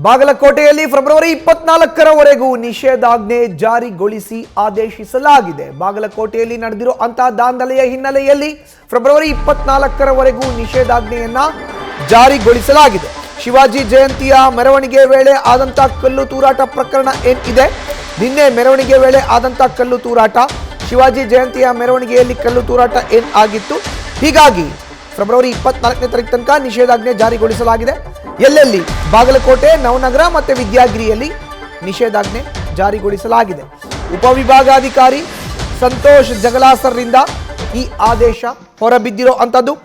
ಬಾಗಲಕೋಟೆಯಲ್ಲಿ ಫೆಬ್ರವರಿ 24ರವರೆಗೂ ನಿಷೇಧಾಜ್ಞೆ ಜಾರಿಗೊಳಿಸಿ ಆದೇಶಿಸಲಾಗಿದೆ. ಬಾಗಲಕೋಟೆಯಲ್ಲಿ ನಡೆದಿರುವಂತಹ ದಾಂಧಲೆಯ ಹಿನ್ನೆಲೆಯಲ್ಲಿ ಫೆಬ್ರವರಿ 24ರವರೆಗೂ ನಿಷೇಧಾಜ್ಞೆಯನ್ನ ಜಾರಿಗೊಳಿಸಲಾಗಿದೆ. ಶಿವಾಜಿ ಜಯಂತಿಯ ಮೆರವಣಿಗೆ ವೇಳೆ ಆದಂತ ಕಲ್ಲು ತೂರಾಟ ಪ್ರಕರಣ ಏನಿದೆ, ನಿನ್ನೆ ಮೆರವಣಿಗೆ ವೇಳೆ ಆದಂತ ಕಲ್ಲು ತೂರಾಟ, ಶಿವಾಜಿ ಜಯಂತಿಯ ಮೆರವಣಿಗೆಯಲ್ಲಿ ಕಲ್ಲು ತೂರಾಟ ಏನ್ ಆಗಿತ್ತು, ಹೀಗಾಗಿ ಫೆಬ್ರವರಿ 24ನೇ ತಾರೀಕು ತನಕ ನಿಷೇಧಾಜ್ಞೆ ಜಾರಿಗೊಳಿಸಲಾಗಿದೆ. ಎಲ್ಲೆಲ್ಲಿ? ಬಾಗಲಕೋಟೆ, ನವನಗರ ಮತ್ತು ವಿದ್ಯಾಗಿರಿಯಲ್ಲಿ ನಿಷೇಧಾಜ್ಞೆ ಜಾರಿಗೊಳಿಸಲಾಗಿದೆ. ಉಪವಿಭಾಗಾಧಿಕಾರಿ ಸಂತೋಷ್ ಜಗಲಾಸರ್ರಿಂದ ಈ ಆದೇಶ ಹೊರಬಿದ್ದಿರೋ ಅಂಥದ್ದು.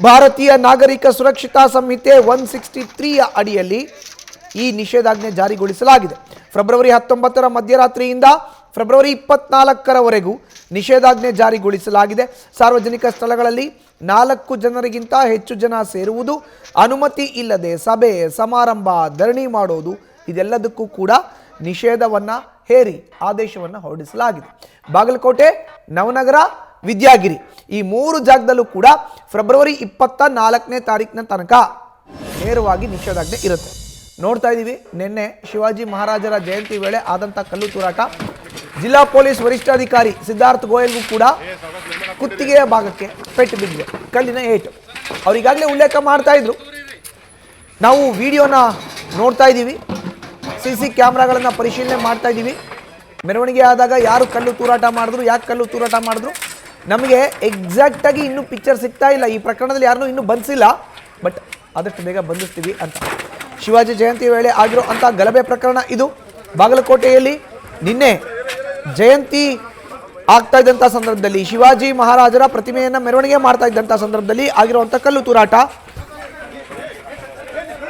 ಭಾರತೀಯ ನಾಗರಿಕ ಸುರಕ್ಷತಾ ಸಂಹಿತೆ 163ಯ ಅಡಿಯಲ್ಲಿ ಈ ನಿಷೇಧಾಜ್ಞೆ ಜಾರಿಗೊಳಿಸಲಾಗಿದೆ. ಫೆಬ್ರವರಿ 19ರ ಮಧ್ಯರಾತ್ರಿಯಿಂದ ಫೆಬ್ರವರಿ 24ರವರೆಗೂ ನಿಷೇಧಾಜ್ಞೆ ಜಾರಿಗೊಳಿಸಲಾಗಿದೆ. ಸಾರ್ವಜನಿಕ ಸ್ಥಳಗಳಲ್ಲಿ 4 ಜನರಿಗಿಂತ ಹೆಚ್ಚು ಜನ ಸೇರುವುದು, ಅನುಮತಿ ಇಲ್ಲದೆ ಸಭೆ ಸಮಾರಂಭ, ಧರಣಿ ಮಾಡೋದು, ಇದೆಲ್ಲದಕ್ಕೂ ಕೂಡ ನಿಷೇಧವನ್ನು ಹೇರಿ ಆದೇಶವನ್ನು ಹೊರಡಿಸಲಾಗಿದೆ. ಬಾಗಲಕೋಟೆ, ನವನಗರ, ವಿದ್ಯಾಗಿರಿ ಈ 3 ಜಾಗದಲ್ಲೂ ಕೂಡ ಫೆಬ್ರವರಿ 24ನೇ ತಾರೀಕಿನ ತನಕ ನೇರವಾಗಿ ನಿಷೇಧಾಜ್ಞೆ ಇರುತ್ತೆ. ನೋಡ್ತಾ ಇದ್ದೀವಿ, ನಿನ್ನೆ ಶಿವಾಜಿ ಮಹಾರಾಜರ ಜಯಂತಿ ವೇಳೆ ಆದಂಥ ಕಲ್ಲು ತೂರಾಟ, ಜಿಲ್ಲಾ ಪೊಲೀಸ್ ವರಿಷ್ಠಾಧಿಕಾರಿ ಸಿದ್ಧಾರ್ಥ ಗೋಯಲ್ಗೂ ಕೂಡ ಕುತ್ತಿಗೆಯ ಭಾಗಕ್ಕೆ ಪೆಟ್ಟು ಬಿದ್ದಿದೆ, ಕಲ್ಲಿನ ಏಟು. ಅವರಿಗಾಗಲೇ ಉಲ್ಲೇಖ ಮಾಡ್ತಾ ಇದ್ರು. ನಾವು ವಿಡಿಯೋನ ನೋಡ್ತಾ ಇದ್ದೀವಿ, CC ಕ್ಯಾಮ್ರಾಗಳನ್ನು ಪರಿಶೀಲನೆ ಮಾಡ್ತಾ ಇದ್ದೀವಿ. ಮೆರವಣಿಗೆ ಆದಾಗ ಯಾರು ಕಲ್ಲು ತೂರಾಟ ಮಾಡಿದ್ರು, ಯಾಕೆ ಕಲ್ಲು ತೂರಾಟ ಮಾಡಿದ್ರು, ನಮಗೆ ಎಕ್ಸಾಕ್ಟಾಗಿ ಇನ್ನೂ ಪಿಕ್ಚರ್ ಸಿಗ್ತಾ ಇಲ್ಲ. ಈ ಪ್ರಕರಣದಲ್ಲಿ ಯಾರನ್ನೂ ಇನ್ನೂ ಬಂಧಿಸಿಲ್ಲ, ಬಟ್ ಆದಷ್ಟು ಬೇಗ ಬಂಧಿಸ್ತೀವಿ ಅಂತ. ಶಿವಾಜಿ ಜಯಂತಿ ವೇಳೆ ಆಗಿರೋ ಅಂಥ ಗಲಭೆ ಪ್ರಕರಣ ಇದು. ಬಾಗಲಕೋಟೆಯಲ್ಲಿ ನಿನ್ನೆ ಜಯಂತಿ ಆಗ್ತಾ ಇದ್ದಂಥ ಸಂದರ್ಭದಲ್ಲಿ, ಶಿವಾಜಿ ಮಹಾರಾಜರ ಪ್ರತಿಮೆಯನ್ನು ಮೆರವಣಿಗೆ ಮಾಡ್ತಾ ಇದ್ದಂಥ ಸಂದರ್ಭದಲ್ಲಿ ಆಗಿರುವಂಥ ಕಲ್ಲು ತೂರಾಟ.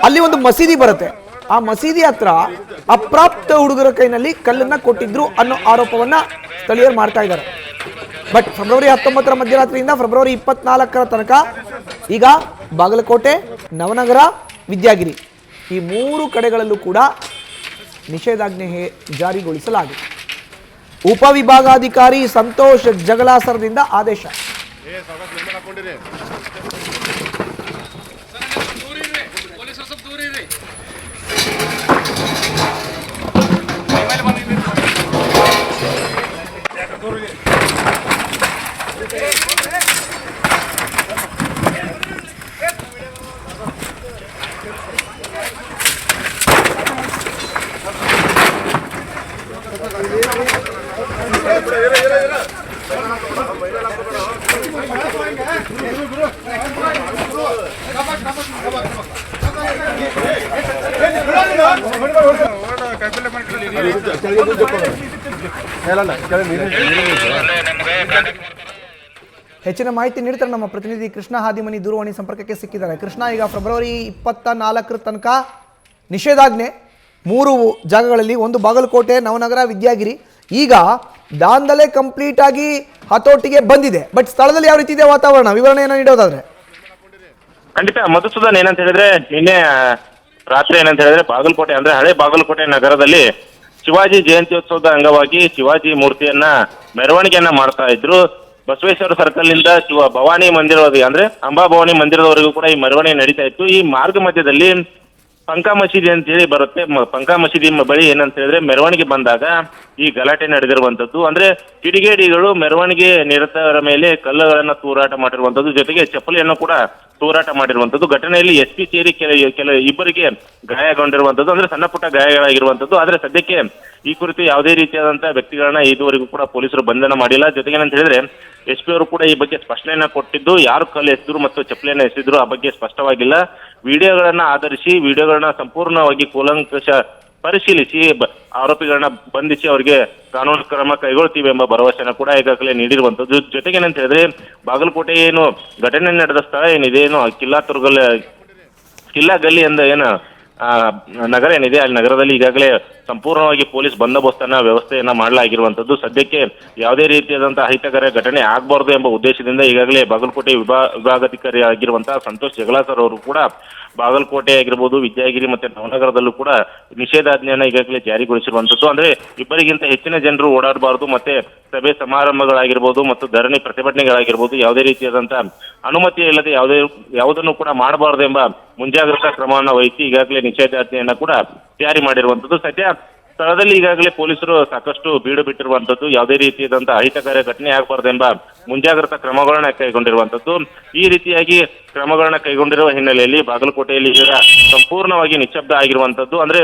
ಅಲ್ಲಿ ಒಂದು ಮಸೀದಿ ಬರುತ್ತೆ, ಆ ಮಸೀದಿ ಹತ್ರ ಅಪ್ರಾಪ್ತ ಹುಡುಗರ ಕೈನಲ್ಲಿ ಕಲ್ಲನ್ನ ಕೊಟ್ಟಿದ್ರು ಅನ್ನೋ ಆರೋಪವನ್ನ ಸ್ಥಳೀಯರು ಮಾಡ್ತಾ ಇದ್ದಾರೆ. ಬಟ್ ಫೆಬ್ರವರಿ 19ರ ಮಧ್ಯರಾತ್ರಿಯಿಂದ ಫೆಬ್ರವರಿ 24ರ ತನಕ ಈಗ ಬಾಗಲಕೋಟೆ, ನವನಗರ, ವಿದ್ಯಾಗಿರಿ ಈ 3 ಕಡೆಗಳಲ್ಲೂ ಕೂಡ ನಿಷೇಧಾಜ್ಞೆ ಜಾರಿಗೊಳಿಸಲಾಗಿದೆ. ಉಪವಿಭಾಗಾಧಿಕಾರಿ ಸಂತೋಷ್ ಜಗಲಾಸರ್ದಿಂದ ಆದೇಶ. ಹೆಚ್ಚಿನ ಮಾಹಿತಿ ನೀಡ್ತಾರೆ ನಮ್ಮ ಪ್ರತಿನಿಧಿ ಕೃಷ್ಣ ಹಾದಿಮನಿ ದೂರವಾಣಿ ಸಂಪರ್ಕಕ್ಕೆ ಸಿಕ್ಕಿದ್ದಾರೆ. ಕೃಷ್ಣ, ಈಗ ಫೆಬ್ರವರಿ 24ರ ತನಕ ನಿಷೇಧಾಜ್ಞೆ 3 ಜಾಗಗಳಲ್ಲಿ, ಒಂದು ಬಾಗಲಕೋಟೆ, ನವನಗರ, ವಿದ್ಯಾಗಿರಿ. ಈಗ ದಾಂಧಲೆ ಕಂಪ್ಲೀಟ್ ಆಗಿ ಹತೋಟಿಗೆ ಬಂದಿದೆ, ಬಟ್ ಸ್ಥಳದಲ್ಲಿ ಯಾವ ರೀತಿ ಇದೆ ವಾತಾವರಣ, ವಿವರಣೆಯನ್ನು ನೀಡೋದಾದ್ರೆ? ಖಂಡಿತ ಮಧುಸೂದನ್, ಏನಂತ ಹೇಳಿದ್ರೆ ನಿನ್ನೆ ರಾತ್ರಿ ಏನಂತ ಹೇಳಿದ್ರೆ ಬಾಗಲಕೋಟೆ ಅಂದ್ರೆ ಹಳೆ ಬಾಗಲಕೋಟೆ ನಗರದಲ್ಲಿ ಶಿವಾಜಿ ಜಯಂತ್ಯೋತ್ಸವದ ಅಂಗವಾಗಿ ಶಿವಾಜಿ ಮೂರ್ತಿಯನ್ನ ಮೆರವಣಿಗೆಯನ್ನ ಮಾಡ್ತಾ ಇದ್ರು. ಬಸವೇಶ್ವರ ಸರ್ಕಲ್ ನಿಂದ ಭವಾನಿ ಮಂದಿರವರೆಗೆ ಅಂದ್ರೆ ಅಂಬಾ ಭವಾನಿ ಮಂದಿರದವರೆಗೂ ಕೂಡ ಈ ಮೆರವಣಿಗೆ ನಡೀತಾ ಇತ್ತು. ಈ ಮಾರ್ಗ ಮಧ್ಯದಲ್ಲಿ ಪಂಕಾ ಮಸೀದಿ ಅಂತ ಹೇಳಿ ಬರುತ್ತೆ. ಪಂಕಾ ಮಸೀದಿ ಬಳಿ ಏನಂತ ಹೇಳಿದ್ರೆ ಮೆರವಣಿಗೆ ಬಂದಾಗ ಈ ಗಲಾಟೆ ನಡೆದಿರುವಂತದ್ದು. ಅಂದ್ರೆ ಕಿಡಿಗೇಡಿಗಳು ಮೆರವಣಿಗೆ ನಿರತರ ಮೇಲೆ ಕಲ್ಲುಗಳನ್ನ ತೂರಾಟ ಮಾಡಿರುವಂತದ್ದು, ಜೊತೆಗೆ ಚಪ್ಪಲಿಯನ್ನು ಕೂಡ ತೂರಾಟ ಮಾಡಿರುವಂತದ್ದು. ಘಟನೆಯಲ್ಲಿ SP ಸೇರಿ ಕೆಲ ಇಬ್ಬರಿಗೆ ಗಾಯಗೊಂಡಿರುವಂತದ್ದು, ಅಂದ್ರೆ ಸಣ್ಣ ಪುಟ್ಟ ಗಾಯಗಳಾಗಿರುವಂತದ್ದು. ಆದ್ರೆ ಸದ್ಯಕ್ಕೆ ಈ ಕುರಿತು ಯಾವುದೇ ರೀತಿಯಾದಂತಹ ವ್ಯಕ್ತಿಗಳನ್ನ ಇದುವರೆಗೂ ಕೂಡ ಪೊಲೀಸರು ಬಂಧನ ಮಾಡಿಲ್ಲ. ಜೊತೆಗೆ ಏನಂತ ಹೇಳಿದ್ರೆ SP ಅವರು ಕೂಡ ಈ ಬಗ್ಗೆ ಸ್ಪಷ್ಟನೆಯನ್ನ ಕೊಟ್ಟಿದ್ದು, ಯಾರು ಕಲ್ಲು ಎಸೆದ್ರು ಮತ್ತು ಚಪ್ಪಲಿಯನ್ನ ಎಸೆದ್ರು ಆ ಬಗ್ಗೆ ಸ್ಪಷ್ಟವಾಗಿಲ್ಲ. ವಿಡಿಯೋಗಳನ್ನ ಆಧರಿಸಿ ವಿಡಿಯೋಗಳನ್ನ ಸಂಪೂರ್ಣವಾಗಿ ಕೂಲಂಕಷ ಪರಿಶೀಲಿಸಿ ಆರೋಪಿಗಳನ್ನ ಬಂಧಿಸಿ ಅವರಿಗೆ ಕಾನೂನು ಕ್ರಮ ಕೈಗೊಳ್ತೀವಿ ಎಂಬ ಭರವಸೆನ ಕೂಡ ಈಗಾಗಲೇ ನೀಡಿರುವಂತದ್ದು. ಜೊತೆಗೆ ಏನಂತ ಹೇಳಿದ್ರೆ ಬಾಗಲಕೋಟೆ ಏನು ಘಟನೆ ನಡೆದ ಸ್ಥಳ ಏನಿದೆ, ಏನು ಕಿಲ್ಲಾ ಗಲ್ಲಿ ಎಂದ ಏನು ನಗರ ಏನಿದೆ, ಅಲ್ಲಿ ನಗರದಲ್ಲಿ ಈಗಾಗಲೇ ಸಂಪೂರ್ಣವಾಗಿ ಪೊಲೀಸ್ ಬಂದೋಬಸ್ತನ್ನ ವ್ಯವಸ್ಥೆಯನ್ನ ಮಾಡಲಾಗಿರುವಂತದ್ದು. ಸದ್ಯಕ್ಕೆ ಯಾವುದೇ ರೀತಿಯಾದಂತಹ ಅಹಿತಕರ ಘಟನೆ ಆಗಬಾರ್ದು ಎಂಬ ಉದ್ದೇಶದಿಂದ ಈಗಾಗಲೇ ಬಾಗಲಕೋಟೆ ವಿಭಾಗಾಧಿಕಾರಿ ಆಗಿರುವಂತಹ ಸಂತೋಷ್ ಜಗಲಾಸರ್ ಅವರು ಕೂಡ ಬಾಗಲಕೋಟೆ ಆಗಿರ್ಬೋದು, ವಿದ್ಯಾಗಿರಿ ಮತ್ತೆ ನವನಗರದಲ್ಲೂ ಕೂಡ ನಿಷೇಧಾಜ್ಞೆಯನ್ನ ಈಗಾಗಲೇ ಜಾರಿಗೊಳಿಸಿರುವಂತದ್ದು. ಅಂದ್ರೆ ಇಬ್ಬರಿಗಿಂತ ಹೆಚ್ಚಿನ ಜನರು ಓಡಾಡಬಾರದು, ಮತ್ತೆ ಸಭೆ ಸಮಾರಂಭಗಳಾಗಿರ್ಬೋದು ಮತ್ತು ಧರಣಿ ಪ್ರತಿಭಟನೆಗಳಾಗಿರ್ಬೋದು ಯಾವುದೇ ರೀತಿಯಾದಂತ ಅನುಮತಿ ಇಲ್ಲದೆ ಯಾವುದನ್ನು ಕೂಡ ಮಾಡಬಾರದು ಎಂಬ ಮುಂಜಾಗ್ರತಾ ಕ್ರಮವನ್ನು ವಹಿಸಿ ಈಗಾಗಲೇ ನಿಷೇಧಾಜ್ಞೆಯನ್ನ ಕೂಡ ಜಾರಿ ಮಾಡಿರುವಂತದ್ದು. ಸದ್ಯ ಸ್ಥಳದಲ್ಲಿ ಈಗಾಗಲೇ ಪೊಲೀಸರು ಸಾಕಷ್ಟು ಬೀಡು ಬಿಟ್ಟಿರುವಂತದ್ದು, ಯಾವುದೇ ರೀತಿಯಾದಂತಹ ಅಹಿತಕರ ಘಟನೆ ಆಗಬಾರದು ಎಂಬ ಮುಂಜಾಗ್ರತಾ ಕ್ರಮಗಳನ್ನ ಕೈಗೊಂಡಿರುವಂತದ್ದು. ಈ ರೀತಿಯಾಗಿ ಕ್ರಮಗಳನ್ನ ಕೈಗೊಂಡಿರುವ ಹಿನ್ನೆಲೆಯಲ್ಲಿ ಬಾಗಲಕೋಟೆಯಲ್ಲಿ ಈಗ ಸಂಪೂರ್ಣವಾಗಿ ನಿಶ್ಶಬ್ದ ಆಗಿರುವಂತದ್ದು. ಅಂದ್ರೆ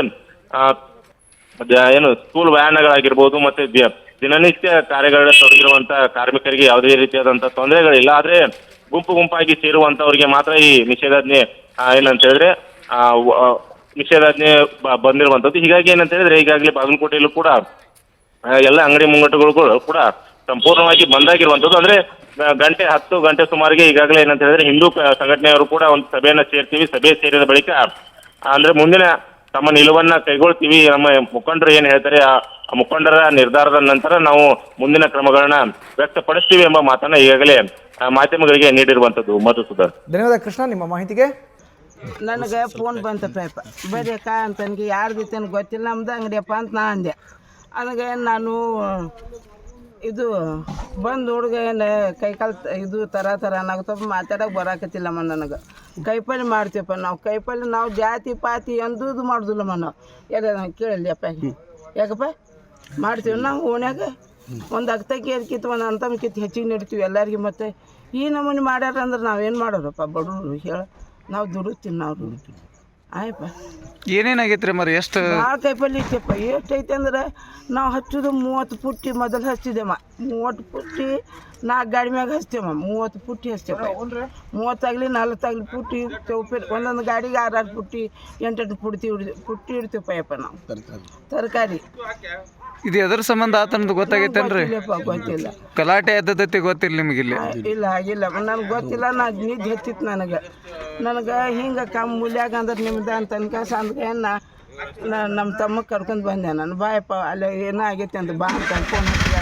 ಏನು ಸ್ಕೂಲ್ ವ್ಯಾನ್ಗಳಾಗಿರ್ಬೋದು ಮತ್ತೆ ದಿನನಿತ್ಯ ಕಾರ್ಯಗಳಲ್ಲಿ ತೊಡಗಿರುವಂತಹ ಕಾರ್ಮಿಕರಿಗೆ ಯಾವುದೇ ರೀತಿಯಾದಂತಹ ತೊಂದರೆಗಳಿಲ್ಲ. ಆದ್ರೆ ಗುಂಪಾಗಿ ಸೇರುವಂತವರಿಗೆ ಮಾತ್ರ ಈ ನಿಷೇಧಾಜ್ಞೆ ಏನಂತ ಹೇಳಿದ್ರೆ ನಿಷೇಧಾಜ್ಞೆ ಬಂದಿರುವಂತದ್ದು. ಹೀಗಾಗಿ ಏನಂತ ಹೇಳಿದ್ರೆ ಈಗಾಗಲೇ ಬಾಗಲಕೋಟೆಯಲ್ಲೂ ಕೂಡ ಎಲ್ಲ ಅಂಗಡಿ ಮುಂಗಟ್ಟುಗಳು ಕೂಡ ಸಂಪೂರ್ಣವಾಗಿ ಬಂದಾಗಿರುವಂತದ್ದು. ಅಂದ್ರೆ 10 ಗಂಟೆ ಸುಮಾರಿಗೆ ಈಗಾಗಲೇ ಏನಂತ ಹೇಳಿದ್ರೆ ಹಿಂದೂ ಸಂಘಟನೆಯವರು ಕೂಡ ಒಂದು ಸಭೆಯನ್ನ ಸೇರ್ತೀವಿ, ಸಭೆ ಸೇರಿದ ಬಳಿಕ ಅಂದ್ರೆ ಮುಂದಿನ ತಮ್ಮ ನಿಲುವನ್ನ ಕೈಗೊಳ್ತೀವಿ, ನಮ್ಮ ಮುಖಂಡರು ಏನ್ ಹೇಳ್ತಾರೆ ಆ ಮುಖಂಡರ ನಿರ್ಧಾರದ ನಂತರ ನಾವು ಮುಂದಿನ ಕ್ರಮಗಳನ್ನ ವ್ಯಕ್ತಪಡಿಸ್ತೀವಿ ಎಂಬ ಮಾತನ್ನ ಈಗಾಗಲೇ ಮಾಧ್ಯಮಗಳಿಗೆ ನೀಡಿರುವಂತದ್ದು. ಮಧುಸೂದನ್, ಧನ್ಯವಾದ ಕೃಷ್ಣ ನಿಮ್ಮ ಮಾಹಿತಿಗೆ. ನನಗೆ ಫೋನ್ ಬಂತಪ್ಪ, ಬರ್ಯಕ್ಕ ಅಂತ ನನಗೆ ಯಾರ್ದಿತ್ತೇನು ಗೊತ್ತಿಲ್ಲ, ನಮ್ದು ಅಂಗಡಿಯಪ್ಪ ಅಂತ ನಾ ಅಂದೆ. ನನಗೆ ನಾನು ಇದು ಬಂದು ಹುಡುಗ ಕೈಕಾಲು ಇದು ಥರ ಅನ್ನಾಗತ್ತಪ್ಪ, ಮಾತಾಡೋಕೆ ಬರಾಕತ್ತಿಲ್ಲಮ್ಮ. ನನಗೆ ಕೈಪಲ್ಲೆ ಮಾಡ್ತೀವಪ್ಪ ನಾವು, ಕೈಪಲ್ಲೆ ನಾವು ಜಾತಿ ಪಾತಿ ಎಂದೂ ಮಾಡೋದಿಲ್ಲಮ್ಮ ನಾವು. ಎಲ್ಲ ಕೇಳಲಿಯಪ್ಪ, ಯಾಕಪ್ಪ ಮಾಡ್ತೀವಿ ನಾವು ಓಣ್ಯಾಗ ಒಂದು ಅಕ್ತಕ್ಕೆ ಕಿತ್ತು ಒಂದು ಅಂತಮ್ ಕಿತ್ತು ಹೆಚ್ಚಿಗೆ ನೀಡ್ತೀವಿ ಎಲ್ಲರಿಗೆ. ಮತ್ತು ಈ ನಮೂನಿ ಮಾಡ್ಯಾರ ಅಂದ್ರೆ ನಾವೇನು ಮಾಡೋರಪ್ಪ ಬಡವರು ಹೇಳ, ನಾವು ದುಡಿತೀವಿ, ನಾವು ದುಡಿತೀವಿ ಆಯಪ್ಪ. ಏನೇನಾಗೈತೆ ರೀ ಮರಿ? ಎಷ್ಟು ಭಾಳ ಕೈಪಲ್ಲೆ ಇತ್ತಪ್ಪ. ಎಷ್ಟೈತೆ ಅಂದ್ರೆ ನಾವು ಹಚ್ಚೋದು 30 ಪುಟ್ಟಿ ಮೊದಲು ಹಚ್ಚಿದೆಮ್ಮ. 30 ಪುಟ್ಟಿ 4 ಗಾಡಿ ಮ್ಯಾಗ ಹಚ್ತೇವಮ್ಮ. 30 ಪುಟ್ಟಿ ಹಚ್ತೇವೆ. 30 ಆಗಲಿ 40 ಆಗಲಿ ಪುಟ್ಟಿ ಚೌಪೇರಿ ಒಂದೊಂದು ಗಾಡಿಗೆ 6 ಪುಟ್ಟಿ 8 ಪುಟ್ಟಿ ಇಡ್ತೀವಪ್ಪ ಯಪ್ಪ ನಾವು. ತರಕಾರಿ ಇದು ಎದ್ರ ಸಂಬಂಧ ಆತನದು ಗೊತ್ತಾಗೈತೇನ್ರಿ? ಗೊತ್ತಿಲ್ಲ. ಗಲಾಟೆ ಎದ್ದೈತಿ ಗೊತ್ತಿಲ್ಲ ನಿಮಗೆ ಇಲ್ಲಿ? ಇಲ್ಲ ಹಾಗಿಲ್ಲ, ನನಗೆ ಗೊತ್ತಿಲ್ಲ. ನಿದ್ದೆ ಹತ್ತಿತ್ತು ನನಗೆ ಹಿಂಗೆ ಮೂಲ್ಯಾಗ ಅಂದ್ರೆ ನಿಮ್ದು ಅಂತ ಅನ್ಕಾಸ ಅಂದ್ಕೆ ನಮ್ಮ ತಮ್ಮ ಕರ್ಕೊಂಡು ಬಂದೆ ನಾನು. ಬಾಯಪ್ಪ ಅಲ್ಲಿ ಏನೋ ಆಗೈತೆ ಅಂತ ಬಾ ಅಂತ ಫೋನ್ ಹಚ್ಚಿದ.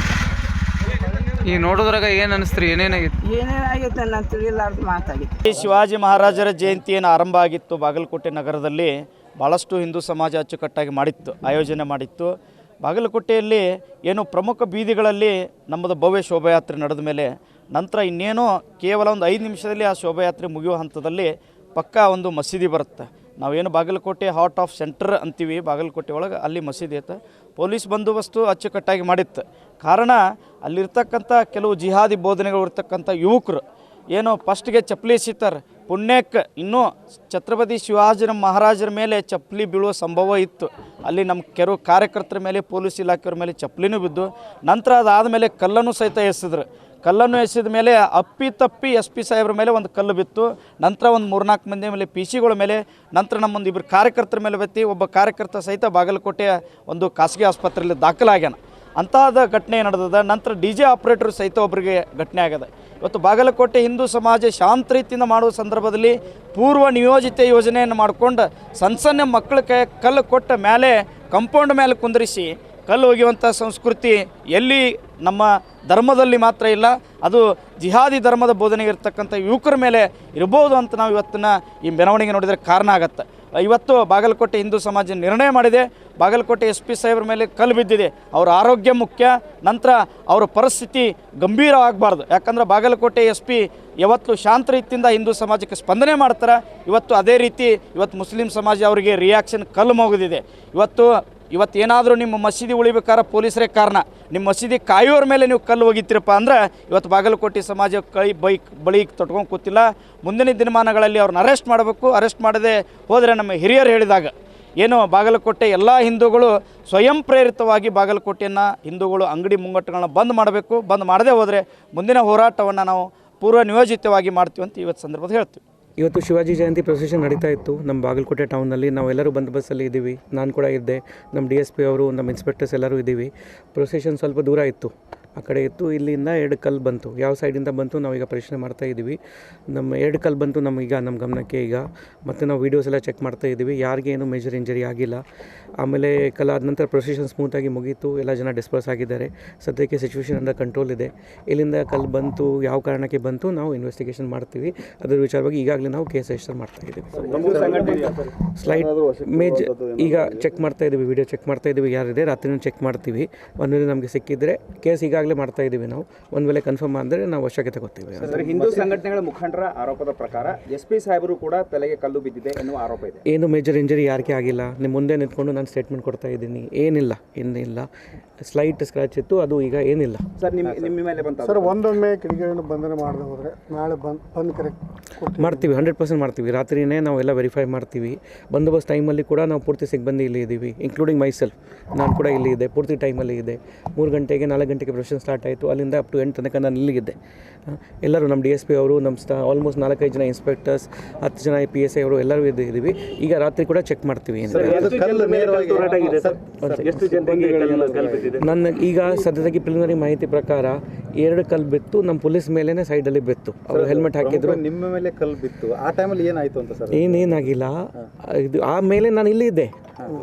ಈ ನೋಡೋದ್ರಾಗ ಏನು ಅನಿಸ್ತ್ರಿ? ಏನೇನಾಗೈತೆ ನಾನು ತಿಳಿಲಾರ್ದು ಮಾತಾಗಿತ್ತು. ಶಿವಾಜಿ ಮಹಾರಾಜರ ಜಯಂತಿ ಏನು ಆರಂಭ ಆಗಿತ್ತು ಬಾಗಲಕೋಟೆ ನಗರದಲ್ಲಿ, ಭಾಳಷ್ಟು ಹಿಂದೂ ಸಮಾಜ ಅಚ್ಚುಕಟ್ಟಾಗಿ ಆಯೋಜನೆ ಮಾಡಿತ್ತು. ಬಾಗಲಕೋಟೆಯಲ್ಲಿ ಏನು ಪ್ರಮುಖ ಬೀದಿಗಳಲ್ಲಿ ನಮ್ಮದು ಭವ್ಯ ಶೋಭಾಯಾತ್ರೆ ನಡೆದ ಮೇಲೆ ನಂತರ ಇನ್ನೇನೋ ಕೇವಲ ಒಂದು 5 ನಿಮಿಷದಲ್ಲಿ ಆ ಶೋಭಾಯಾತ್ರೆ ಮುಗಿಯುವ ಹಂತದಲ್ಲಿ ಪಕ್ಕಾ ಒಂದು ಮಸೀದಿ ಬರುತ್ತೆ. ನಾವೇನು ಬಾಗಲಕೋಟೆ ಹಾರ್ಟ್ ಆಫ್ ಸೆಂಟರ್ ಅಂತೀವಿ, ಬಾಗಲಕೋಟೆ ಒಳಗೆ ಅಲ್ಲಿ ಮಸೀದಿ ಐತೆ. ಪೊಲೀಸ್ ಬಂದೋಬಸ್ತು ಅಚ್ಚುಕಟ್ಟಾಗಿ ಮಾಡಿತ್ತು. ಕಾರಣ ಅಲ್ಲಿರ್ತಕ್ಕಂಥ ಕೆಲವು ಜಿಹಾದಿ ಬೋಧನೆಗಳು ಇರ್ತಕ್ಕಂಥ ಯುವಕರು ಏನು ಫಸ್ಟ್ಗೆ ಚಪ್ಪಲಿ ಎಸಿತಾರೆ, ಪುಣ್ಯಕ್ಕೆ ಇನ್ನೂ ಛತ್ರಪತಿ ಶಿವಾಜಿ ಮಹಾರಾಜರ ಮೇಲೆ ಚಪ್ಪಲಿ ಬೀಳುವ ಸಂಭವ ಇತ್ತು. ಅಲ್ಲಿ ನಮ್ಮ ಕೆಲವು ಕಾರ್ಯಕರ್ತರ ಮೇಲೆ ಪೊಲೀಸ್ ಇಲಾಖೆಯವ್ರ ಮೇಲೆ ಚಪ್ಪಲಿನೂ ಬಿದ್ದು, ನಂತರ ಅದಾದಮೇಲೆ ಕಲ್ಲನ್ನು ಸಹಿತ ಎಸೆದ್ರು. ಕಲ್ಲನ್ನು ಎಸೆದ ಮೇಲೆ ಅಪ್ಪಿ SP ಸಾಹೇಬ್ರ ಮೇಲೆ ಒಂದು ಕಲ್ಲು ಬಿತ್ತು. ನಂತರ ಒಂದು 3-4 ಮಂದಿ ಮೇಲೆ PC ಗಳ ಮೇಲೆ, ನಂತರ ನಮ್ಮೊಂದು 2 ಕಾರ್ಯಕರ್ತರ ಮೇಲೆ ಬತ್ತಿ ಒಬ್ಬ ಕಾರ್ಯಕರ್ತ ಸಹಿತ ಬಾಗಲಕೋಟೆಯ ಒಂದು ಖಾಸಗಿ ಆಸ್ಪತ್ರೆಯಲ್ಲಿ ದಾಖಲಾಗ್ಯಾನ. ಅಂಥದ್ದು ಘಟನೆ ನಡೆದದ. ನಂತರ DJ ಆಪ್ರೇಟರ್ ಸಹಿತ ಒಬ್ಬರಿಗೆ ಘಟನೆ ಆಗ್ಯದ. ಇವತ್ತು ಬಾಗಲಕೋಟೆ ಹಿಂದೂ ಸಮಾಜ ಶಾಂತ ರೀತಿಯಿಂದ ಮಾಡುವ ಸಂದರ್ಭದಲ್ಲಿ ಪೂರ್ವ ನಿಯೋಜಿತ ಯೋಜನೆಯನ್ನು ಮಾಡಿಕೊಂಡು ಸಣ್ಣ ಮಕ್ಕಳ ಕಲ್ಲು ಕೊಟ್ಟ ಮೇಲೆ ಕಂಪೌಂಡ್ ಮೇಲೆ ಕುಂದರಿಸಿ ಕಲ್ಲು ಒಗೆಯುವಂಥ ಸಂಸ್ಕೃತಿ ಎಲ್ಲಿ ನಮ್ಮ ಧರ್ಮದಲ್ಲಿ ಮಾತ್ರ ಇಲ್ಲ, ಅದು ಜಿಹಾದಿ ಧರ್ಮದ ಬೋಧನೆಗೆ ಇರ್ತಕ್ಕಂಥ ಯುವಕರ ಮೇಲೆ ಇರ್ಬೋದು ಅಂತ ನಾವು ಇವತ್ತಿನ ಈ ಮೆರವಣಿಗೆ ನೋಡಿದರೆ ಕಾರಣ ಆಗತ್ತೆ. ಇವತ್ತು ಬಾಗಲಕೋಟೆ ಹಿಂದೂ ಸಮಾಜ ನಿರ್ಣಯ ಮಾಡಿದೆ, ಬಾಗಲಕೋಟೆ SP ಸಾಹೇಬ್ರ ಮೇಲೆ ಕಲ್ಲು ಬಿದ್ದಿದೆ, ಅವರ ಆರೋಗ್ಯ ಮುಖ್ಯ, ನಂತರ ಅವರ ಪರಿಸ್ಥಿತಿ ಗಂಭೀರ ಆಗಬಾರ್ದು. ಯಾಕಂದ್ರೆ ಬಾಗಲಕೋಟೆ SP ಯಾವತ್ತು ಶಾಂತ ರೀತಿಯಿಂದ ಹಿಂದೂ ಸಮಾಜಕ್ಕೆ ಸ್ಪಂದನೆ ಮಾಡ್ತಾರೆ. ಇವತ್ತು ಅದೇ ರೀತಿ ಇವತ್ತು ಮುಸ್ಲಿಂ ಸಮಾಜ ಅವರಿಗೆ ರಿಯಾಕ್ಷನ್ ಕಲ್ಲು ಮುಗಿದಿದೆ. ಇವತ್ತು ಏನಾದರೂ ನಿಮ್ಮ ಮಸೀದಿ ಉಳಿಬೇಕಾದ್ರೆ ಪೊಲೀಸರೇ ಕಾರಣ. ನಿಮ್ಮ ಮಸೀದಿ ಕಾಯೋರ ಮೇಲೆ ನೀವು ಕಲ್ಲು ಒಗಿತೀರಪ್ಪ ಅಂದ್ರೆ ಇವತ್ತು ಬಾಗಲಕೋಟೆ ಸಮಾಜ ಬಳಿ ತೊಟ್ಕೊಂಡು ಕೂತಿಲ್ಲ. ಮುಂದಿನ ದಿನಮಾನಗಳಲ್ಲಿ ಅವ್ರನ್ನ ಅರೆಸ್ಟ್ ಮಾಡಬೇಕು. ಅರೆಸ್ಟ್ ಮಾಡದೆ ಹೋದರೆ ನಮ್ಮ ಹಿರಿಯರು ಹೇಳಿದಾಗ ಏನು ಬಾಗಲಕೋಟೆ ಎಲ್ಲ ಹಿಂದೂಗಳು ಸ್ವಯಂ ಪ್ರೇರಿತವಾಗಿ ಬಾಗಲಕೋಟೆಯನ್ನು ಹಿಂದೂಗಳು ಅಂಗಡಿ ಮುಂಗಟ್ಟುಗಳನ್ನ ಬಂದ್ ಮಾಡಬೇಕು. ಬಂದ್ ಮಾಡದೆ ಹೋದರೆ ಮುಂದಿನ ಹೋರಾಟವನ್ನು ನಾವು ಪೂರ್ವ ನಿಯೋಜಿತವಾಗಿ ಮಾಡ್ತೀವಿ ಅಂತ ಇವತ್ತು ಸಂದರ್ಭದಲ್ಲಿ ಹೇಳ್ತೀವಿ. ಇವತ್ತು ಶಿವಾಜಿ ಜಯಂತಿ ಪ್ರೊಸೆಷನ್ ನಡೀತಾ ಇತ್ತು ನಮ್ಮ ಬಾಗಲಕೋಟೆ ಟೌನಲ್ಲಿ. ನಾವೆಲ್ಲರೂ ಬಂದೋಬಸ್ತಲ್ಲಿ ಇದ್ದೀವಿ, ನಾನು ಕೂಡ ಇದ್ದೆ, ನಮ್ಮ DSP ಅವರು, ನಮ್ಮ ಇನ್ಸ್ಪೆಕ್ಟರ್ಸ್ ಎಲ್ಲರೂ ಇದ್ದೀವಿ. ಪ್ರೊಸೆಷನ್ ಸ್ವಲ್ಪ ದೂರ ಇತ್ತು. ಆ ಕಡೆ ಇತ್ತು. ಇಲ್ಲಿಂದ 2 ಕಲ್ಲು ಬಂತು. ಯಾವ ಸೈಡಿಂದ ಬಂತು ನಾವೀಗ ಪರಿಶೀಲನೆ ಮಾಡ್ತಾ ಇದ್ದೀವಿ. ನಮ್ಮ 2 ಕಲ್ಲು ಬಂತು ನಮಗೀಗ ನಮ್ಮ ಗಮನಕ್ಕೆ ಈಗ. ಮತ್ತು ನಾವು ವೀಡಿಯೋಸ್ ಎಲ್ಲ ಚೆಕ್ ಮಾಡ್ತಾ ಇದ್ದೀವಿ. ಯಾರಿಗೆ ಏನು ಮೇಜರ್ ಇಂಜರಿ ಆಗಿಲ್ಲ. ಆಮೇಲೆ ಕಲ್ಲಾದ ನಂತರ ಪ್ರೊಸೆಷನ್ ಸ್ಮೂತಾಗಿ ಮುಗೀತು. ಎಲ್ಲ ಜನ ಡಿಸ್ಪರ್ಸ್ ಆಗಿದ್ದಾರೆ. ಸದ್ಯಕ್ಕೆ ಸಿಚುವೇಶನ್ ಅಂಡರ್ ಕಂಟ್ರೋಲ್ ಇದೆ. ಇಲ್ಲಿಂದ ಕಲ್ಲು ಬಂತು, ಯಾವ ಕಾರಣಕ್ಕೆ ಬಂತು ನಾವು ಇನ್ವೆಸ್ಟಿಗೇಷನ್ ಮಾಡ್ತೀವಿ. ಅದರ ವಿಚಾರವಾಗಿ ಈಗಾಗಲೇ ನಾವು ಕೇಸ್ ರಿಜಿಸ್ಟರ್ ಮಾಡ್ತಾ ಇದ್ದೀವಿ. ಸ್ಲೈಟ್ ಈಗ ಚೆಕ್ ಮಾಡ್ತಾ ಇದ್ದೀವಿ, ವಿಡಿಯೋ ಚೆಕ್ ಮಾಡ್ತಾ ಇದ್ದೀವಿ. ಯಾರಿದೆ ರಾತ್ರಿನೂ ಚೆಕ್ ಮಾಡ್ತೀವಿ. ಒಂದು ವೇಳೆ ನಮಗೆ ಸಿಕ್ಕಿದ್ರೆ ಕೇಸ್ ಈಗಾಗಲೇ ಮಾಡ್ತಾ ಇದ್ದೀವಿ ನಾವು. ಒಂದು ವೇಳೆ ಕನ್ಫರ್ಮ್ ಆದರೆ ನಾವು ವಶಕ್ಕೆ ತಗೋತೀವಿ. ಹಿಂದೂ ಸಂಘಟನೆಗಳ ಮುಖಂಡರ ಆರೋಪದ ಪ್ರಕಾರ SP ಸಾಹೇಬರು ಕೂಡ ತಲೆಗೆ ಕಲ್ಲು ಬಿದ್ದಿದೆ ಎನ್ನುವ ಆರೋಪ ಇದೆ. ಏನು ಮೇಜರ್ ಇಂಜರಿ ಯಾರಿಗೆ ಆಗಿಲ್ಲ. ನಿಮ್ಮ ಮುಂದೆ ನಿಂತ್ಕೊಂಡು ನಾನು ಸ್ಟೇಟ್ಮೆಂಟ್ ಕೊಡ್ತಾ ಇದ್ದೀನಿ. ಏನಿಲ್ಲ, ಸ್ಲೈಟ್ ಸ್ಕ್ರಾಚ್ ಇತ್ತು, ಅದು ಈಗ ಏನಿಲ್ಲ. ಸರ್ ನಿಮ್ಮ ಮೇಲೆ ಬಂತ ಸರ್ ಒಂದೊಮ್ಮೆ ಕಿಡಿಗೇಡಿಯನ್ನು ಬಂಧನ ಮಾಡದೆ ಹೋದರೆ ನಾಳೆ ಬಂದು ಕರೆಕ್ಟ್ ಮಾಡ್ತೀವಿ, 100% ಮಾಡ್ತೀವಿ. ರಾತ್ರಿಯೇ ನಾವೆಲ್ಲ ವೆರಿಫೈ ಮಾಡ್ತೀವಿ. ಬಂದೋಬಸ್ತ್ ಟೈಮಲ್ಲಿ ಕೂಡ ನಾವು ಪೂರ್ತಿ ಸಿಬ್ಬಂದಿ ಇಲ್ಲಿ ಇದ್ದೀವಿ, ಇನ್ಕ್ಲೂಡಿಂಗ್ ಮೈಸೆಲ್ಫ್. ನಾನು ಕೂಡ ಇಲ್ಲಿ ಇದೆ, ಪೂರ್ತಿ ಟೈಮಲ್ಲಿ ಇದೆ. 3 ಗಂಟೆಗೆ 4 ಗಂಟೆಗೆ ಪ್ರೊಸೆಷನ್ ಸ್ಟಾರ್ಟ್ ಆಯಿತು. ಅಲ್ಲಿಂದ ಅಪ್ ಟು 8 ತನಕ ನಾನು ಇಲ್ಲಿಗಿದ್ದೆ. ಎಲ್ಲರೂ ನಮ್ಮ DSP ಅವರು, ನಮ್ಮ ಆಲ್ಮೋಸ್ಟ್ 4-5 ಜನ ಇನ್ಸ್ಪೆಕ್ಟರ್ಸ್, 10 ಜನ PSI ಅವರು ಎಲ್ಲರೂ ಇದ್ದೀವಿ. ಈಗ ರಾತ್ರಿ ಕೂಡ ಚೆಕ್ ಮಾಡ್ತೀವಿ. ನನ್ನ ಈಗ ಸದ್ಯದಾಗಿ ಪ್ರಿಲಿಮಿನರಿ ಮಾಹಿತಿ ಪ್ರಕಾರ 2 ಕಲ್ಲು ಬಿತ್ತು. ನಮ್ಮ ಪೊಲೀಸ್ ಮೇಲೇ ಸೈಡಲ್ಲಿ ಬಿತ್ತು. ಅವರು ಹೆಲ್ಮೆಟ್ ಹಾಕಿದ್ರು. ನಿಮ್ಮ ಮೇಲೆ ಕಲ್ಲು ಬಿತ್ತು. ಆ ಟೈಮಲ್ಲಿ ಏನಾಯಿತು ಅಂತ ಸರ್? ಏನಾಗಿಲ್ಲ. ಇದು ಆಮೇಲೆ ನಾನು ಇಲ್ಲಿ ಇದ್ದೆ.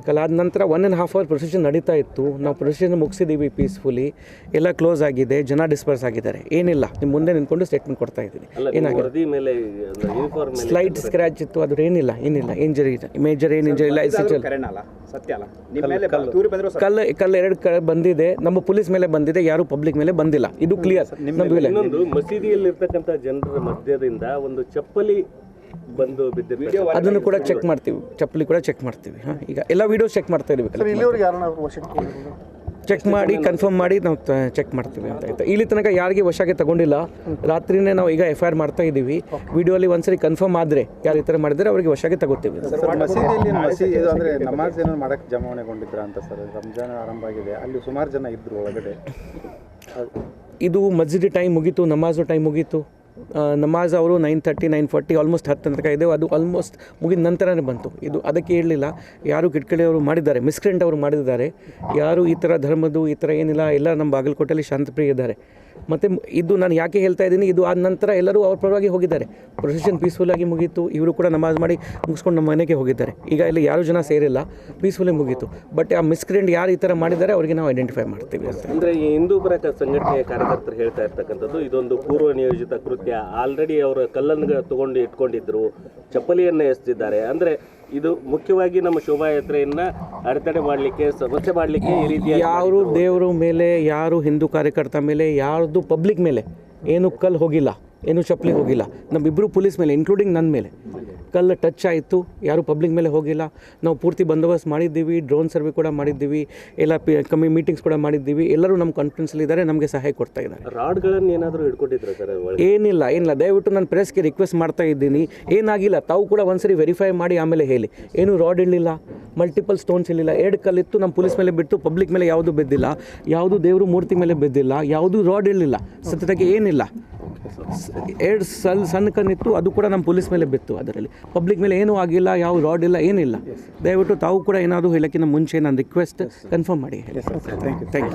ಕಲಾದ ನಂತರ 1.5 ಅವರ್ ಪ್ರೊಸೆಷನ್ ನಡೀತಾ ಇತ್ತು. ನಾವು ಪ್ರೊಸೆಷನ್ ಮುಗಿಸಿದ್ದೀವಿ ಪೀಸ್ಫುಲಿ. ಎಲ್ಲ ಕ್ಲೋಸ್ ಆಗಿದೆ, ಜನ ಡಿಸ್ಪರ್ಸ್ ಆಗಿದ್ದಾರೆ. ಏನಿಲ್ಲ, ನಿಮ್ಮ ಮುಂದೆ ನಿಂತ್ಕೊಂಡು ಸ್ಟೇಟ್ಮೆಂಟ್ ಕೊಡ್ತಾ ಇದ್ದೀನಿ. ಏನಾಗಿದೆ, ಸ್ಲೈಟ್ ಸ್ಕ್ರಾಚ್ ಇತ್ತು, ಅದ್ರ ಏನಿಲ್ಲ. ಇಂಜರಿ ಇದೆ, ಮೇಜರ್ ಏನು ಇಂಜರಿ ಇಲ್ಲ. ಕಲ್ಲು 2 ಬಂದಿದೆ. ನಮ್ಮ ಪೊಲೀಸ್ ಮೇಲೆ ಬಂದಿದೆ, ಯಾರು ಪಬ್ಲಿಕ್ ಮೇಲೆ ಬಂದಿಲ್ಲ. ಇದು ಕ್ಲಿಯರ್. ಮಸೀದಿಯಲ್ಲಿರ್ತಕ್ಕಂಥ ಜನರ ಮಧ್ಯದಿಂದ ಒಂದು ಚಪ್ಪಲಿ ಬಂದು ಬಿದ್ದ ಅದನ್ನು ಕೂಡ ಚೆಕ್ ಮಾಡ್ತೀವಿ. ಚಪ್ಪಲಿ ಕೂಡ ಚೆಕ್ ಮಾಡ್ತೀವಿ. ಈಗ ಎಲ್ಲ ವಿಡಿಯೋಸ್ ಚೆಕ್ ಮಾಡ್ತಾ ಇದ್ದೀವಿ. ಇಲ್ಲಿವರೆಗೆ ಯಾರನ್ನ ವಶಕ್ಕೆ ಚೆಕ್ ಮಾಡಿ ಕನ್ಫರ್ಮ್ ಮಾಡಿ ನಾವು ಚೆಕ್ ಮಾಡ್ತೀವಿ ಅಂತ ಆಯ್ತಾ. ಇಲ್ಲಿ ತನಕ ಯಾರಿಗೆ ವಶಕ್ಕೆ ತಗೊಂಡಿಲ್ಲ. ರಾತ್ರಿನೇ ನಾವು ಈಗ FIR ಮಾಡ್ತಾ ಇದ್ದೀವಿ. ವಿಡಿಯೋಲಿ ಒಂದ್ಸರಿ ಕನ್ಫರ್ಮ್ ಆದರೆ ಯಾರು ಈ ಥರ ಮಾಡಿದರೆ ಅವರಿಗೆ ವಶಕ್ಕೆ ತಗೋತೀವಿ. ಮಸೀದಿಯಲ್ಲಿ ಅಂದರೆ ನಮಾಜ್ ಏನೋ ಮಾಡಕ್ಕೆ ಜಮಾವಣೆಗೊಂಡಿದ್ರ ಅಂತ ಸರ್? ರಂಜಾನ್ ಆರಂಭ ಆಗಿದೆ, ಅಲ್ಲಿ ಸುಮಾರು ಜನ ಇದ್ರು ಒಳಗಡೆ. ಇದು ಮಸ್ಜಿದ್ ಟೈಮ್ ಮುಗೀತು, ನಮಾಜು ಟೈಮ್ ಮುಗೀತು. ನಮಾಜ್ ಅವರು 9:30 9:40 ಆಲ್ಮೋಸ್ಟ್ 10 ತನಕ ಇದೆ. ಅದು ಆಲ್ಮೋಸ್ಟ್ ಮುಗಿದ ನಂತರನೇ ಬಂತು. ಇದು ಅದಕ್ಕೆ ಹೇಳಲಿಲ್ಲ. ಯಾರು ಕಿಟ್ಕಳಿಯವರು ಮಾಡಿದ್ದಾರೆ, ಮಿಸ್ಕ್ರೆಂಟ್ ಅವರು ಮಾಡಿದ್ದಾರೆ. ಯಾರು ಈ ಥರ ಧರ್ಮದ್ದು ಈ ಥರ ಏನಿಲ್ಲ. ಎಲ್ಲ ನಮ್ಮ ಬಾಗಲಕೋಟೆಯಲ್ಲಿ ಶಾಂತಪ್ರಿಯ ಇದ್ದಾರೆ. ಮತ್ತು ಇದು ನಾನು ಯಾಕೆ ಹೇಳ್ತಾ ಇದ್ದೀನಿ, ಇದು ಆದ ನಂತರ ಎಲ್ಲರೂ ಅವ್ರ ಪರವಾಗಿ ಹೋಗಿದ್ದಾರೆ. ಪ್ರೊಸೆಷನ್ ಪೀಸ್ಫುಲ್ಲಾಗಿ ಮುಗೀತು. ಇವರು ಕೂಡ ನಮಾಜ್ ಮಾಡಿ ಮುಗಿಸ್ಕೊಂಡು ನಮ್ಮ ಮನೆಗೆ ಹೋಗಿದ್ದಾರೆ. ಈಗ ಇಲ್ಲಿ ಯಾರು ಜನ ಸೇರಿಲ್ಲ, ಪೀಸ್ಫುಲ್ಲಿ ಮುಗೀತು. ಬಟ್ ಆ ಮಿಸ್ಕ್ರೆಂಟ್ ಯಾರು ಈ ಥರ ಮಾಡಿದ್ದಾರೆ ಅವರಿಗೆ ನಾವು ಐಡೆಂಟಿಫೈ ಮಾಡ್ತೀವಿ ಅಂತ. ಅಂದರೆ ಈ ಹಿಂದೂಪರ ಸಂಘಟನೆಯ ಕಾರ್ಯಕರ್ತರು ಹೇಳ್ತಾ ಇರ್ತಕ್ಕಂಥದ್ದು ಇದೊಂದು ಪೂರ್ವ ನಿಯೋಜಿತ ಕೃತ್ಯ. ಆಲ್ರೆಡಿ ಅವರು ಕಲ್ಲನ್ನು ತಗೊಂಡು ಇಟ್ಕೊಂಡಿದ್ರು, ಚಪ್ಪಲಿಯನ್ನು ಎಸೆದಿದ್ದಾರೆ. ಅಂದರೆ ಇದು ಮುಖ್ಯವಾಗಿ ನಮ್ಮ ಶೋಭಾಯಾತ್ರೆಯನ್ನು ಅಡೆತಡೆ ಮಾಡಲಿಕ್ಕೆ, ಸಮಸ್ಯೆ ಮಾಡಲಿಕ್ಕೆ ಈ ರೀತಿಯ ಯಾರು ದೇವರ ಮೇಲೆ, ಯಾರು ಹಿಂದೂ ಕಾರ್ಯಕರ್ತ ಮೇಲೆ, ಯಾರ್ದು ಪಬ್ಲಿಕ್ ಮೇಲೆ ಏನು ಕಲ್ಲು ಹೋಗಿಲ್ಲ, ಏನು ಚಪ್ಪಲಿ ಹೋಗಿಲ್ಲ. ನಮ್ಮಿಬ್ಬರು ಪೊಲೀಸ್ ಮೇಲೆ ಇನ್ಕ್ಲೂಡಿಂಗ್ ನನ್ನ ಮೇಲೆ ಕಲ್ಲು ಟಚ್ ಆಯಿತು. ಯಾರು ಪಬ್ಲಿಕ್ ಮೇಲೆ ಹೋಗಿಲ್ಲ. ನಾವು ಪೂರ್ತಿ ಬಂದೋಬಸ್ತ್ ಮಾಡಿದ್ದೀವಿ, ಡ್ರೋನ್ ಸರ್ವೆ ಕೂಡ ಮಾಡಿದ್ದೀವಿ, ಎಲ್ಲ ಕಮ್ಮಿ ಮೀಟಿಂಗ್ಸ್ ಕೂಡ ಮಾಡಿದ್ದೀವಿ. ಎಲ್ಲರೂ ನಮ್ಮ ಕಾನ್ಫಿಡೆನ್ಸಲ್ಲಿದ್ದಾರೆ, ನಮಗೆ ಸಹಾಯ ಕೊಡ್ತಾ ಇದ್ದಾರೆ. ರಾಡ್ಗಳನ್ನು ಏನಾದರೂ ಹಿಡ್ಕೊಂಡಿದ್ರು ಸರ್? ಏನಿಲ್ಲ. ದಯವಿಟ್ಟು ನಾನು ಪ್ರೆಸ್ಗೆ ರಿಕ್ವೆಸ್ಟ್ ಮಾಡ್ತಾ ಇದ್ದೀನಿ, ಏನಾಗಿಲ್ಲ. ತಾವು ಕೂಡ ಒಂದ್ಸರಿ ವೆರಿಫೈ ಮಾಡಿ ಆಮೇಲೆ ಹೇಳಿ. ಏನು ರಾಡ್ ಇರಲಿಲ್ಲ, ಮಲ್ಟಿಪಲ್ ಸ್ಟೋನ್ಸ್ ಇರಲಿಲ್ಲ. 2 ಕಲ್ಲಿತ್ತು, ನಮ್ಮ ಪೊಲೀಸ್ ಮೇಲೆ ಬಿಟ್ಟು ಪಬ್ಲಿಕ್ ಮೇಲೆ ಯಾವುದೂ ಬಿದ್ದಿಲ್ಲ, ಯಾವುದು ದೇವರು ಮೂರ್ತಿ ಮೇಲೆ ಬಿದ್ದಿಲ್ಲ, ಯಾವುದೂ ರಾಡ್ ಇರಲಿಲ್ಲ. ಸತ್ಯದಾಗಿ ಏನಿಲ್ಲ. 2 ಸಣ್ಣ ಕಣ್ಣಿತ್ತು, ಅದು ಕೂಡ ನಮ್ಮ ಪೊಲೀಸ್ ಮೇಲೆ ಬಿತ್ತು. ಅದರಲ್ಲಿ ಪಬ್ಲಿಕ್ ಮೇಲೆ ಏನೂ ಆಗಿಲ್ಲ, ಯಾವ ರಾಡ್ ಇಲ್ಲ, ಏನಿಲ್ಲ. ದಯವಿಟ್ಟು ತಾವು ಕೂಡ ಏನಾದರೂ ಹೇಳೋಕ್ಕಿಂತ ಮುಂಚೆ ನಾನು ರಿಕ್ವೆಸ್ಟ್ ಕನ್ಫರ್ಮ್ ಮಾಡಿ ಹೇಳಿ. Thank you.